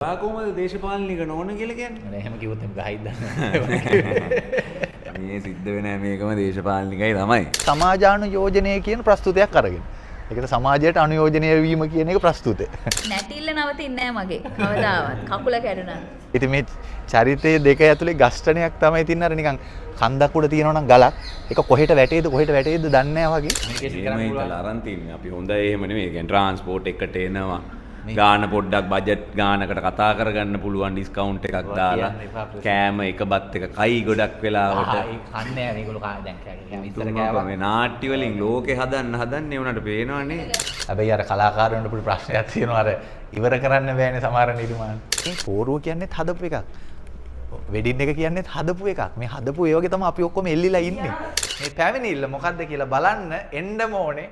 කොහොමද දේශපාලනික නෝන කියලා කියන්නේ? එහෙම කිව්වොත් එම් ගහයිද දන්නේ. මේ සිද්ධ වෙන මේකම දේශපාලනිකයි තමයි. සමාජානුයෝජනය කියන ප්‍රස්තුතයක් අරගෙන. ඒකට සමාජයට අනුයෝජනය වීම කියන එක ප්‍රස්තුතය. නැටිල්ල නවතින්නේ නැහැ මගේ. කවදාවත්. කකුල කැඩුනා. ඉතින් මේ චරිතයේ දෙක ඇතුලේ ගස්ඨනයක් තමයි තියන්නේ අර නිකන් කන්දක් උඩ තියෙනවා නම් ගලක්. ඒක කොහෙට වැටේද දන්නේ නැහැ වගේ. මේක ඉතලා අරන් තින්නේ. අපි හොඳයි එහෙම නෙමෙයි. ඒ කියන්නේ ට්‍රාන්ස්පෝර්ට් එකට එනවා. ගාන පොඩ්ඩක් බජට් ගානකට කතා කරගන්න පුළුවන් ඩිස්කවුන්ට් එකක් දාලා කෑම එක බත් එක කයි ගොඩක් වෙලාවට කන්නේ නැහැ මේගොල්ලෝ දැන් කෑම ඉතර කෑවා මේ නාට්‍ය වලින් ලෝකේ හදන්නේ උනට පේනවනේ. හැබැයි අර කලාකාරයන්ට පොඩි ප්‍රශ්නයක් තියෙනවා අර ඉවර කරන්න බෑනේ සමහර නිර්මාණ. මේ පෝරුව කියන්නේත් හදපු එකක්. වෙඩින් එක කියන්නේත් හදපු එකක්. මේ හදපු ඒ වගේ තමයි අපි ඔක්කොම එල්ලිලා ඉන්නේ. මේ පැමිණිල්ල මොකද්ද කියලා බලන්න එන්නම ඕනේ.